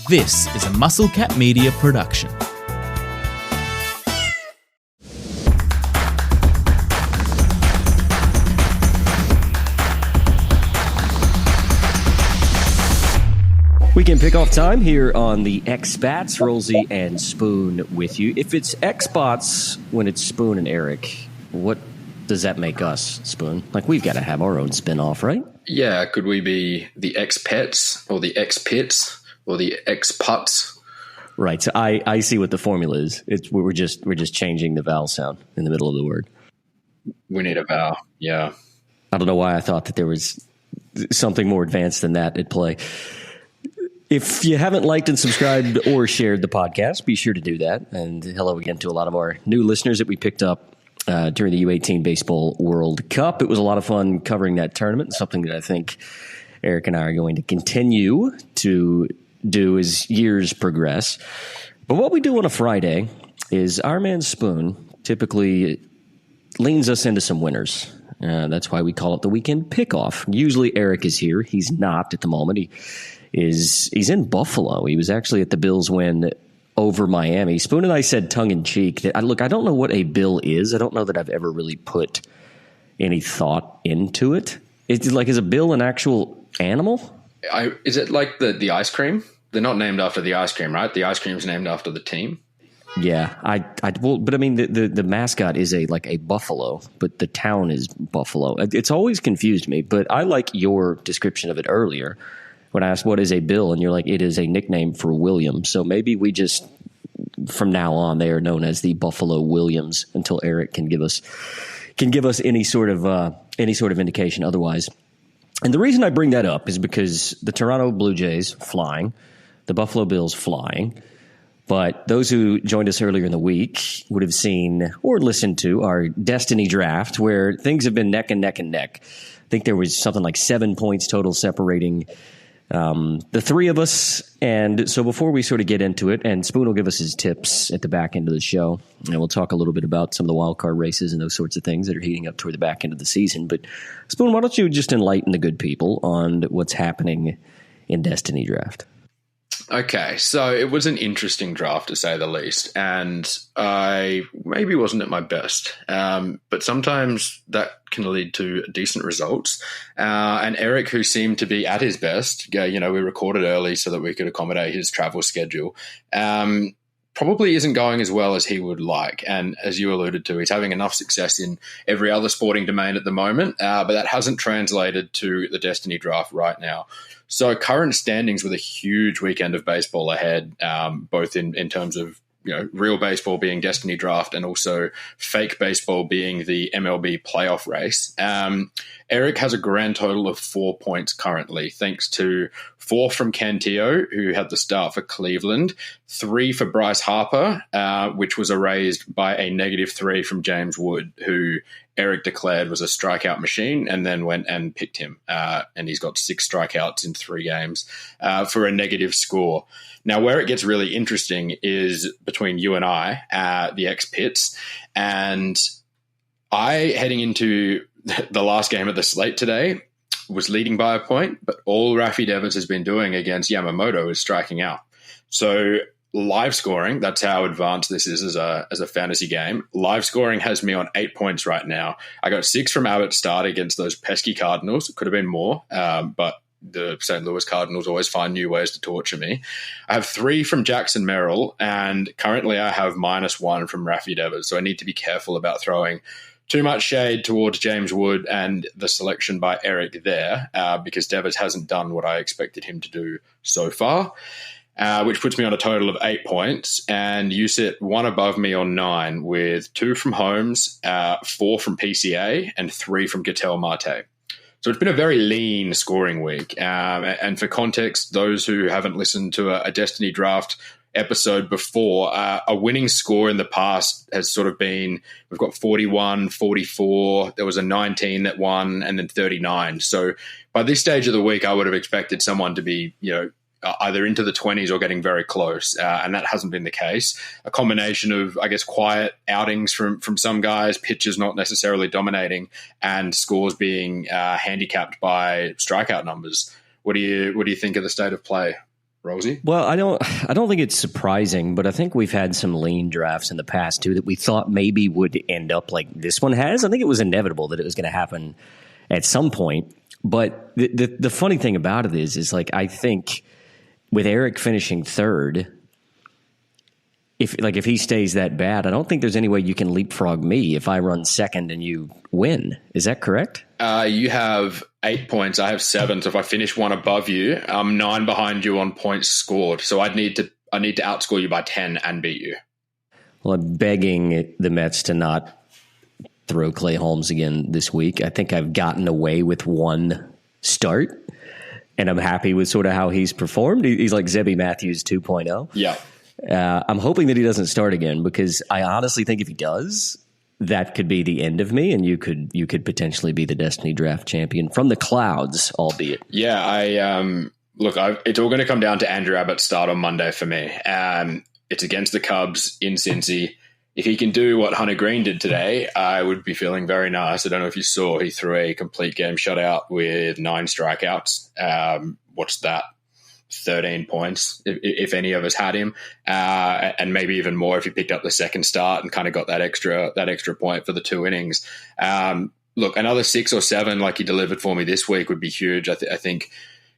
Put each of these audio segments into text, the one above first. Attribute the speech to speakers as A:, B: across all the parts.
A: This is a Muscle Cat Media production.
B: Weekend Pickoff time here on the X-Bats, Rolsey and Spoon with you. If it's X-Bots when it's Spoon and Eric, what does that make us, Spoon? Like, we've got to have our own spin-off, right?
C: Yeah, could we be the X-Pets or the X-Pits or the X-Puts?
B: Right, so I see what the formula is. We're just changing the vowel sound in the middle of the word.
C: We need a vowel, yeah.
B: I don't know why I thought that there was something more advanced than that at play. If you haven't liked and subscribed or shared the podcast, be sure to do that. And hello again to a lot of our new listeners that we picked up during the U18 Baseball World Cup. It was a lot of fun covering that tournament, something that I think Eric and I are going to continue to do as years progress. But what we do on a Friday is our man Spoon typically leans us into some winners. That's why we call it the Weekend Pickoff. Usually Eric is here. He's not at the moment. He's in Buffalo. He was actually at the Bills win over Miami. Spoon and I said tongue-in-cheek that, I don't know what a bill is. I don't know that I've ever really put any thought into it. Is a bill an actual animal?
C: Is it like the ice cream? They're not named after the ice cream, right? The ice cream's named after the team.
B: Yeah, but I mean the mascot is a buffalo, but the town is Buffalo. It's always confused me, but I like your description of it earlier when I asked what is a bill, and you're like, it is a nickname for William. So maybe we just, from now on, they are known as the Buffalo Williams until Eric can give us any sort of indication otherwise. And the reason I bring that up is because the Toronto Blue Jays flying, the Buffalo Bills flying. But those who joined us earlier in the week would have seen or listened to our Destiny draft, where things have been neck and neck and neck. I think there was something like 7 points total separating the three of us. And so before we sort of get into it, and Spoon will give us his tips at the back end of the show, and we'll talk a little bit about some of the wild card races and those sorts of things that are heating up toward the back end of the season. But Spoon, why don't you just enlighten the good people on what's happening in Destiny draft?
C: Okay, so it was an interesting draft, to say the least, and I maybe wasn't at my best, but sometimes that can lead to decent results. And Eric, who seemed to be at his best, we recorded early so that we could accommodate his travel schedule, probably isn't going as well as he would like. And as you alluded to, he's having enough success in every other sporting domain at the moment, but that hasn't translated to the Destiny draft right now. So current standings with a huge weekend of baseball ahead, both in terms of real baseball being Destiny draft and also fake baseball being the MLB playoff race. Eric has a grand total of 4 points currently, thanks to 4 from Cantillo, who had the start for Cleveland, 3 for Bryce Harper, which was erased by a -3 from James Wood, who Eric declared was a strikeout machine and then went and picked him. And he's got 6 strikeouts in 3 games for a negative score. Now, where it gets really interesting is between you and I, the X-Pits, and I, heading into the last game of the slate today, was leading by a point, but all Rafi Devers has been doing against Yamamoto is striking out. So live scoring, that's how advanced this is as a fantasy game. Live scoring has me on 8 points right now. I got 6 from Abbott's start against those pesky Cardinals. It could have been more, but the St. Louis Cardinals always find new ways to torture me. I have 3 from Jackson Merrill, and currently I have -1 from Rafi Devers. So I need to be careful about throwing too much shade towards James Wood and the selection by Eric there, because Devers hasn't done what I expected him to do so far, which puts me on a total of 8 points. And you sit 1 above me on 9 with 2 from Holmes, 4 from PCA, and 3 from Gatel Marte. So it's been a very lean scoring week. And for context, those who haven't listened to a Destiny draft episode before, a winning score in the past has sort of been, we've got 41, 44, there was a 19 that won, and then 39. So by this stage of the week, I would have expected someone to be, either into the 20s or getting very close, and that hasn't been the case. A combination of, I guess, quiet outings from some guys, pitchers not necessarily dominating, and scores being handicapped by strikeout numbers. What do you think of the state of play? Rolsey?
B: Well, I don't think it's surprising, but I think we've had some lean drafts in the past too that we thought maybe would end up like this one has. I think it was inevitable that it was going to happen at some point. But the funny thing about it is like I think with Eric finishing third, if he stays that bad, I don't think there's any way you can leapfrog me if I run second and you win. Is that correct?
C: You have 8 points. I have 7. So if I finish one above you, I'm 9 behind you on points scored. So I need to outscore you by 10 and beat you.
B: Well, I'm begging the Mets to not throw Clay Holmes again this week. I think I've gotten away with one start, and I'm happy with sort of how he's performed. He's like Zebby Matthews 2.0.
C: Yeah.
B: I'm hoping that he doesn't start again because I honestly think if he does, that could be the end of me, and you could potentially be the Destiny Draft champion from the clouds, albeit.
C: Yeah, it's all going to come down to Andrew Abbott's start on Monday for me. It's against the Cubs in Cincy. If he can do what Hunter Green did today, I would be feeling very nice. I don't know if you saw, he threw a complete game shutout with 9 strikeouts. What's that? 13 points, if any of us had him, and maybe even more if he picked up the second start and kind of got that extra point for the 2 innings. Look, another 6 or 7 like he delivered for me this week would be huge. I think,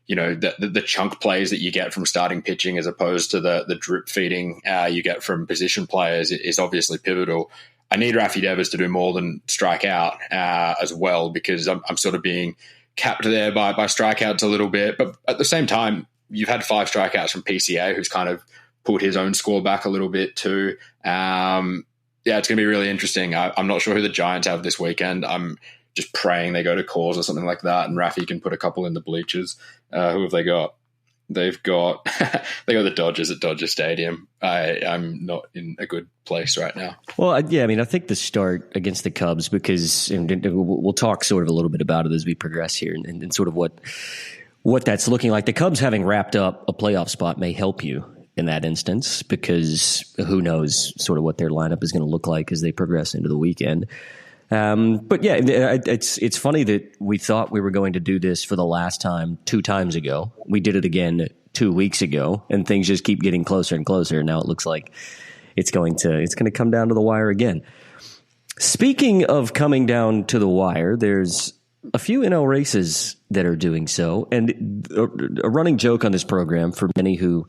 C: the chunk plays that you get from starting pitching as opposed to the drip feeding you get from position players is obviously pivotal. I need Rafi Devers to do more than strike out as well, because I'm sort of being capped there by strikeouts a little bit. But at the same time, you've had 5 strikeouts from PCA, who's kind of pulled his own score back a little bit too. It's going to be really interesting. I'm not sure who the Giants have this weekend. I'm just praying they go to Coors or something like that, and Rafi can put a couple in the bleachers. Who have they got? They've got the Dodgers at Dodger Stadium. I'm not in a good place right now.
B: Well, I think the start against the Cubs, because we'll talk sort of a little bit about it as we progress here and sort of what that's looking like. The Cubs having wrapped up a playoff spot may help you in that instance, because who knows sort of what their lineup is going to look like as they progress into the weekend. But yeah, it's funny that we thought we were going to do this for the last time 2 times ago. We did it again 2 weeks ago, and things just keep getting closer and closer. Now it looks like it's going to come down to the wire again. Speaking of coming down to the wire, there's a few NL races that are doing so. And a running joke on this program for many who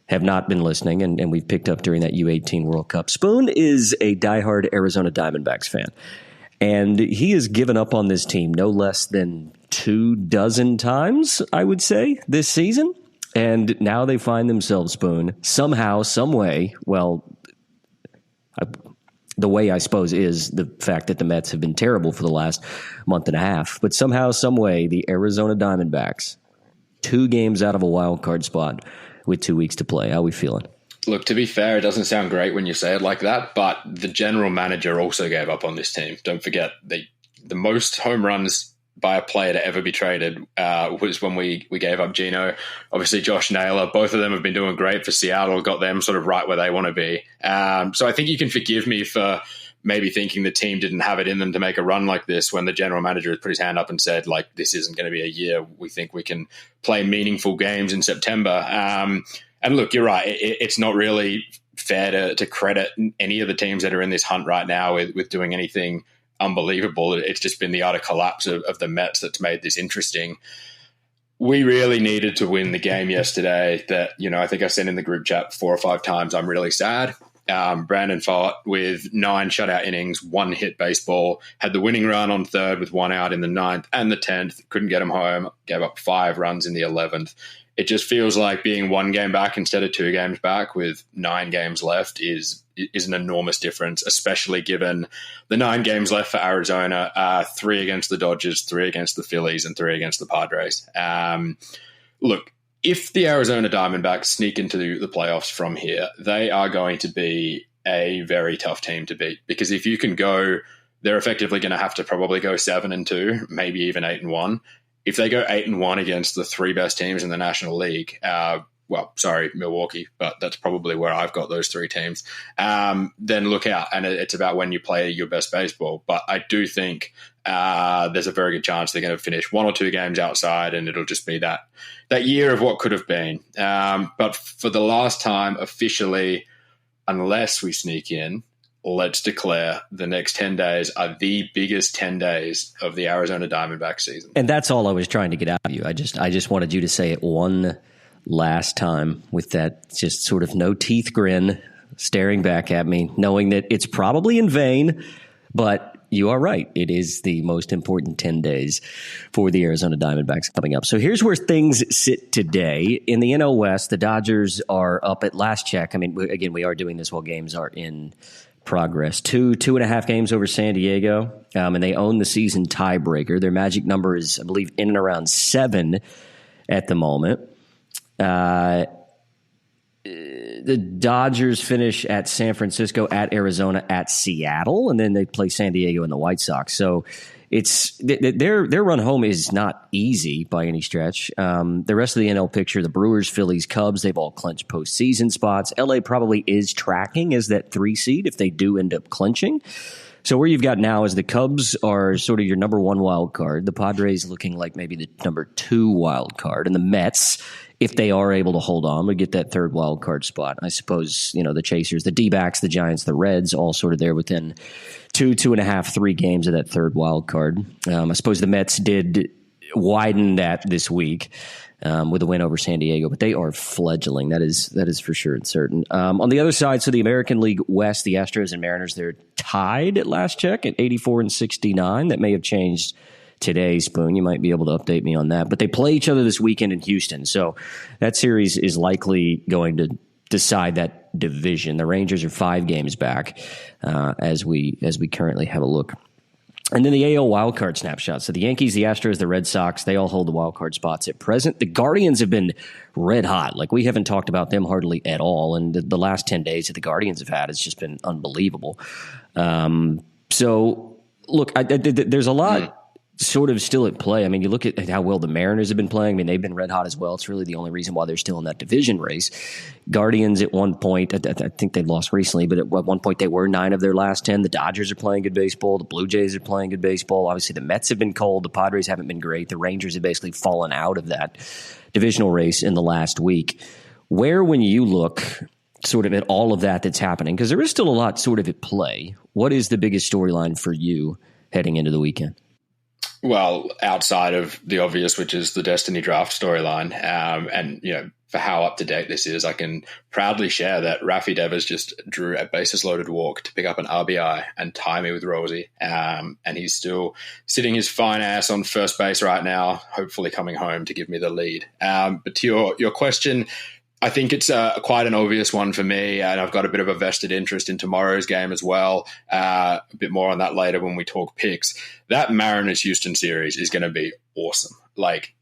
B: have not been listening, and we've picked up during that U18 World Cup, Spoon is a diehard Arizona Diamondbacks fan. And he has given up on this team no less than 24 times, I would say, this season. And now they find themselves, Spoon, somehow, some way, the way, I suppose, is the fact that the Mets have been terrible for the last month and a half. But somehow, some way, the Arizona Diamondbacks, 2 games out of a wild card spot with 2 weeks to play. How are we feeling?
C: Look, to be fair, it doesn't sound great when you say it like that, but the general manager also gave up on this team. Don't forget, the most home runs by a player to ever be traded was when we gave up Gino. Obviously, Josh Naylor. Both of them have been doing great for Seattle, got them sort of right where they want to be. So I think you can forgive me for maybe thinking the team didn't have it in them to make a run like this when the general manager has put his hand up and said, like, this isn't going to be a year. We think we can play meaningful games in September. And look, you're right. It's not really fair to credit any of the teams that are in this hunt right now with doing anything unbelievable. It's just been the utter collapse of the Mets that's made this interesting. We really needed to win the game yesterday that, I think I sent in the group chat 4 or 5 times. I'm really sad. Brandon Pfaadt with 9 shutout innings, 1 hit baseball, had the winning run on third with 1 out in the 9th and the 10th, couldn't get him home, gave up 5 runs in the 11th. It just feels like being 1 game back instead of 2 games back with 9 games left is an enormous difference, especially given the 9 games left for Arizona, 3 against the Dodgers, 3 against the Phillies, and 3 against the Padres. Look, if the Arizona Diamondbacks sneak into the playoffs from here, they are going to be a very tough team to beat, because if you can go, they're effectively going to have to probably go 7-2, maybe even 8-1. If they go 8-1 against the 3 best teams in the National League, Milwaukee, but that's probably where I've got those three teams, then look out. And it's about when you play your best baseball. But I do think there's a very good chance they're going to finish 1 or 2 games outside, and it'll just be that year of what could have been. But for the last time officially, unless we sneak in, let's declare the next 10 days are the biggest 10 days of the Arizona Diamondbacks season.
B: And that's all I was trying to get out of you. I just wanted you to say it one last time with that just sort of no teeth grin staring back at me, knowing that it's probably in vain, but you are right. It is the most important 10 days for the Arizona Diamondbacks coming up. So here's where things sit today. In the NL West, the Dodgers are up at last check. I mean, again, we are doing this while games are in progress. 2.5 games over San Diego, and they own the season tiebreaker. Their magic number is, I believe, in and around 7 at the moment. The Dodgers finish at San Francisco, at Arizona, at Seattle, and then they play San Diego and the White Sox. So it's their run home is not easy by any stretch. The rest of the NL picture, the Brewers, Phillies, Cubs, they've all clinched postseason spots. LA probably is tracking as that 3 seed if they do end up clinching. So where you've got now is the Cubs are sort of your number 1 wild card. The Padres looking like maybe the number 2 wild card. And the Mets, if they are able to hold on, would get that 3rd wild card spot. I suppose, the Chasers, the D-backs, the Giants, the Reds, all sort of there within 2.5, 3 games of that 3rd wild card. I suppose the Mets did widen that this week with a win over San Diego, but they are fledgling. That is for sure and certain. On the other side, so the American League West, the Astros and Mariners, they're tied at last check at 84 and 69. That may have changed today, Spoon. You might be able to update me on that. But they play each other this weekend in Houston, so that series is likely going to decide that division. The Rangers are 5 games back as we currently have a look. And then the AL wildcard snapshot. So the Yankees, the Astros, the Red Sox, they all hold the wildcard spots at present. The Guardians have been red hot. Like, we haven't talked about them hardly at all. And the last 10 days that the Guardians have had has just been unbelievable. So, look, there's a lot sort of still at play. I mean, you look at how well the Mariners have been playing. I mean, they've been red hot as well. It's really the only reason why they're still in that division race. Guardians at one point, I think they lost recently, but at one point they were 9 of their last 10. The Dodgers are playing good baseball. The Blue Jays are playing good baseball. Obviously, the Mets have been cold. The Padres haven't been great. The Rangers have basically fallen out of that divisional race in the last week. Where, when you look sort of at all of that's happening, because there is still a lot sort of at play, what is the biggest storyline for you heading into the weekend?
C: Well, outside of the obvious, which is the Destiny draft storyline, and for how up to date this is, I can proudly share that Rafi Devers just drew a bases loaded walk to pick up an RBI and tie me with Rolsey, and he's still sitting his fine ass on first base right now, hopefully coming home to give me the lead. But to your question, I think it's quite an obvious one for me, and I've got a bit of a vested interest in tomorrow's game as well. A bit more on that later when we talk picks. That Mariners-Houston series is going to be awesome. Like,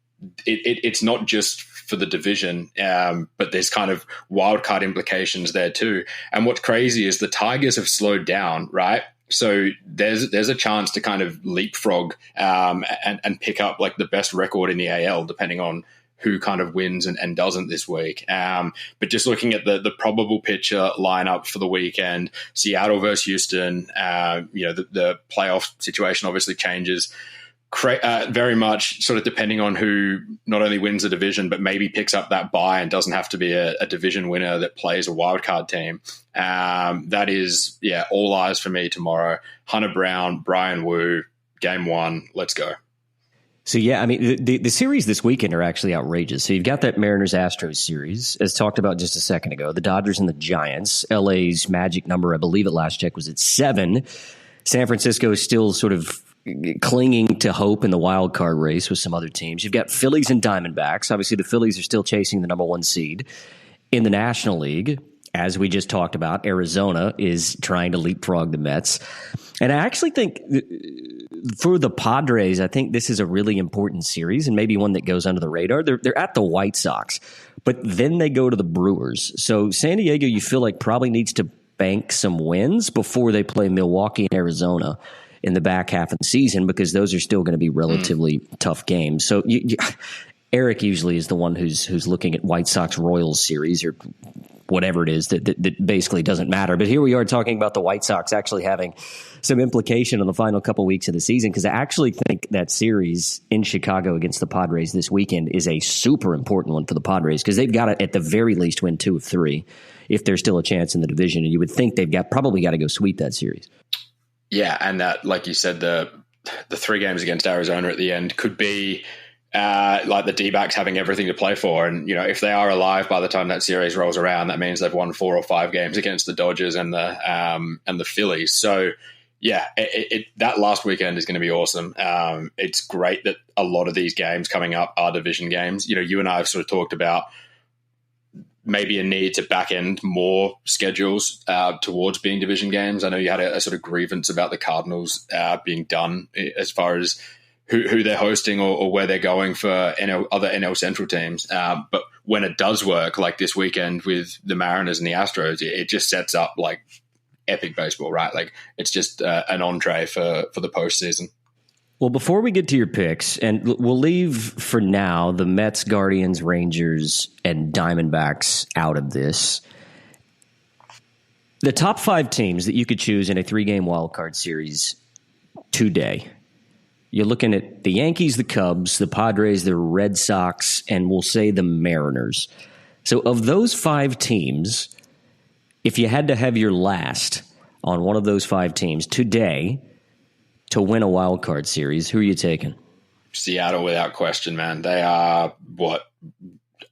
C: it's not just for the division, but there's kind of wild card implications there too. And what's crazy is the Tigers have slowed down, right? So there's a chance to kind of leapfrog and pick up like the best record in the AL, depending on who kind of wins and doesn't this week. But just looking at the probable pitcher lineup for the weekend, Seattle versus Houston, the playoff situation obviously changes very much sort of depending on who not only wins the division, but maybe picks up that bye and doesn't have to be a division winner that plays a wildcard team. That is, all eyes for me tomorrow. Hunter Brown, Brian Wu, game 1. Let's go.
B: So, I mean, the series this weekend are actually outrageous. So you've got that Mariners-Astros series, as talked about just a second ago, the Dodgers and the Giants. LA's magic number, I believe at last check, was at 7. San Francisco is still sort of clinging to hope in the wild card race with some other teams. You've got Phillies and Diamondbacks. Obviously, the Phillies are still chasing the number 1 seed. In the National League, as we just talked about, Arizona is trying to leapfrog the Mets. And I actually think for the Padres, I think this is a really important series and maybe one that goes under the radar. They're at the White Sox, but then they go to the Brewers. So San Diego, you feel like probably needs to bank some wins before they play Milwaukee and Arizona in the back half of the season, because those are still going to be relatively tough games. So Eric usually is the one who's looking at White Sox Royals series or whatever it is that basically doesn't matter. But here we are talking about the White Sox actually having some implication on the final couple weeks of the season, because I actually think that series in Chicago against the Padres this weekend is a super important one for the Padres, because they've got to at the very least win 2 of 3 if there's still a chance in the division. And you would think they've probably got to go sweep that series.
C: Yeah, and that, like you said, the 3 games against Arizona at the end could be like the D-backs having everything to play for. And, if they are alive by the time that series rolls around, that means they've won 4 or 5 games against the Dodgers and the Phillies. So, yeah, that last weekend is going to be awesome. It's great that a lot of these games coming up are division games. You and I have sort of talked about maybe a need to back end more schedules towards being division games. I know you had a sort of grievance about the Cardinals being done as far as who they're hosting or where they're going for other NL Central teams. But when it does work, like this weekend with the Mariners and the Astros, it just sets up like epic baseball, right? Like it's just an entree for the postseason.
B: Well, before we get to your picks, and we'll leave for now the Mets, Guardians, Rangers, and Diamondbacks out of this. The top 5 teams that you could choose in a 3-game wildcard series today. You're looking at the Yankees, the Cubs, the Padres, the Red Sox, and we'll say the Mariners. So of those 5 teams, if you had to have your last on one of those 5 teams today to win a wild card series, who are you taking?
C: Seattle, without question, man. They are,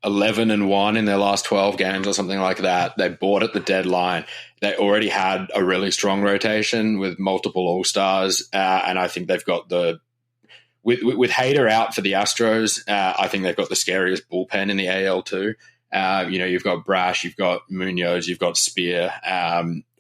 C: 11-1 in their last 12 games or something like that. They bought at the deadline. They already had a really strong rotation with multiple All-Stars, and I think they've got with Hader out for the Astros, I think they've got the scariest bullpen in the AL too. You've got Brash, you've got Munoz, you've got Spear,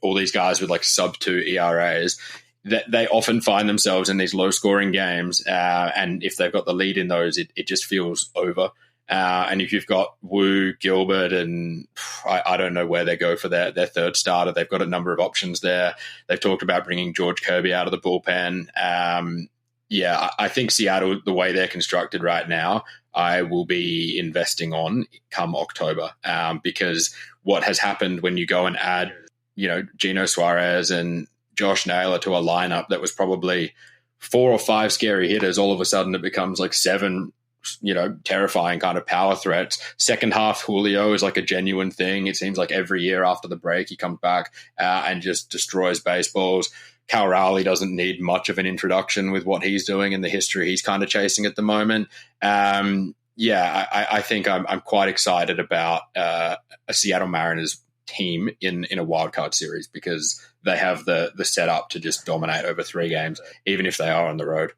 C: all these guys with like sub-2 ERAs. They often find themselves in these low-scoring games, and if they've got the lead in those, it just feels over. And if you've got Wu, Gilbert, and I don't know where they go for their third starter, they've got a number of options there. They've talked about bringing George Kirby out of the bullpen. I think Seattle, the way they're constructed right now, I will be investing on come October, because what has happened when you go and add, Gino Suarez and Josh Naylor to a lineup that was probably 4 or 5 scary hitters, all of a sudden it becomes like 7, terrifying kind of power threats. Second half, Julio is like a genuine thing. It seems like every year after the break, he comes back and just destroys baseballs. Cal Raleigh doesn't need much of an introduction with what he's doing and the history he's kind of chasing at the moment. I think I'm quite excited about a Seattle Mariners team in a wildcard series, because they have the setup to just dominate over 3 games, even if they are on the road.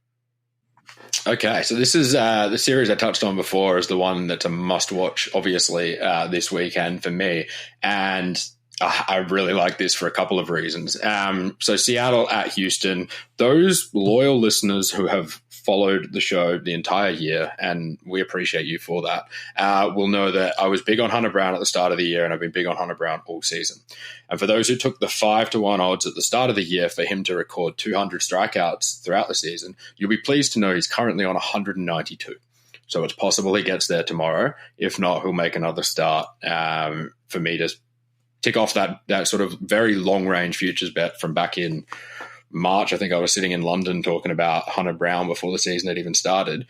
C: Okay, so this is the series I touched on before is the one that's a must-watch, obviously, this weekend for me. And I really like this for a couple of reasons. So Seattle at Houston, those loyal listeners who have followed the show the entire year, and we appreciate you for that, will know that I was big on Hunter Brown at the start of the year, and I've been big on Hunter Brown all season. And for those who took the 5-1 odds at the start of the year for him to record 200 strikeouts throughout the season, you'll be pleased to know he's currently on 192. So it's possible he gets there tomorrow. If not, he'll make another start for me to tick off that sort of very long-range futures bet from back in March. I think I was sitting in London talking about Hunter Brown before the season had even started.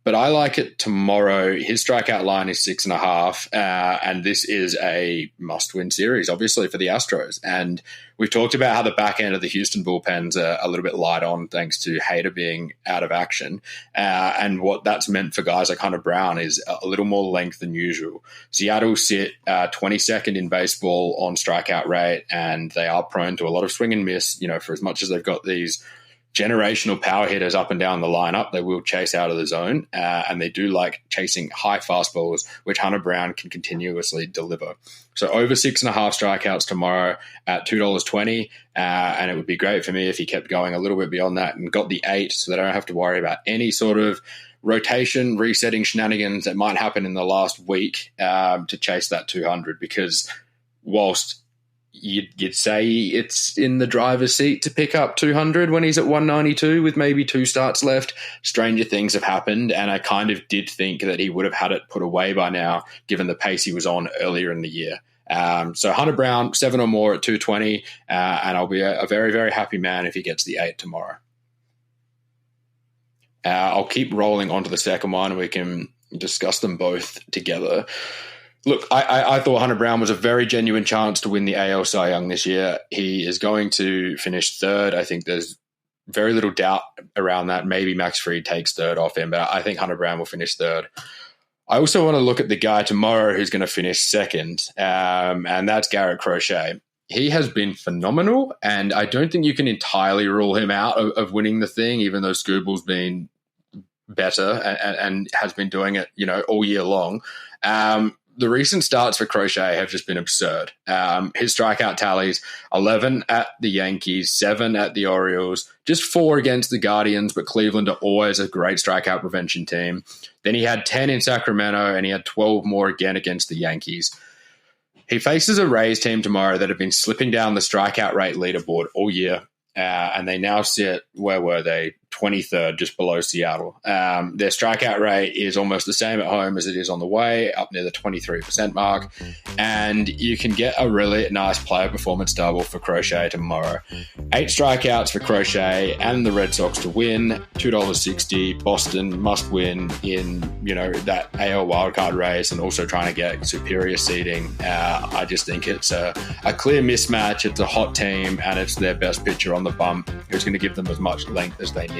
C: But I like it tomorrow. His strikeout line is 6.5, and this is a must-win series, obviously, for the Astros. And we've talked about how the back end of the Houston bullpen's a little bit light on thanks to Hader being out of action. And what that's meant for guys like Hunter Brown is a little more length than usual. Seattle sit 22nd in baseball on strikeout rate, and they are prone to a lot of swing and miss. For as much as they've got these generational power hitters up and down the lineup, they will chase out of the zone, and they do like chasing high fastballs, which Hunter Brown can continuously deliver. So over 6.5 strikeouts tomorrow at $2.20, and it would be great for me if he kept going a little bit beyond that and got the 8, so that I don't have to worry about any sort of rotation, resetting shenanigans that might happen in the last week to chase that 200, because whilst you'd say it's in the driver's seat to pick up 200 when he's at 192 with maybe 2 starts left. Stranger things have happened, and I kind of did think that he would have had it put away by now, given the pace he was on earlier in the year. So Hunter Brown, 7 or more at 220, and I'll be a very, very happy man if he gets the 8 tomorrow. I'll keep rolling onto the second one, and we can discuss them both together. Look, I thought Hunter Brown was a very genuine chance to win the AL Cy Young this year. He is going to finish third. I think there's very little doubt around that. Maybe Max Fried takes third off him, but I think Hunter Brown will finish third. I also want to look at the guy tomorrow who's going to finish second, and that's Garrett Crochet. He has been phenomenal, and I don't think you can entirely rule him out of winning the thing, even though Scooble's been better and has been doing it, all year long. The recent starts for Crochet have just been absurd. His strikeout tallies, 11 at the Yankees, 7 at the Orioles, just 4 against the Guardians, but Cleveland are always a great strikeout prevention team. Then he had 10 in Sacramento, and he had 12 more again against the Yankees. He faces a Rays team tomorrow that have been slipping down the strikeout rate leaderboard all year, and they now sit, where were they? 23rd, just below Seattle. Their strikeout rate is almost the same at home as it is on the way, up near the 23% mark. And you can get a really nice player performance double for Crochet tomorrow. 8 strikeouts for Crochet and the Red Sox to win, $2.60. Boston must win in, that AL wildcard race, and also trying to get superior seeding. I just think it's a clear mismatch. It's a hot team, and it's their best pitcher on the bump who's going to give them as much length as they need.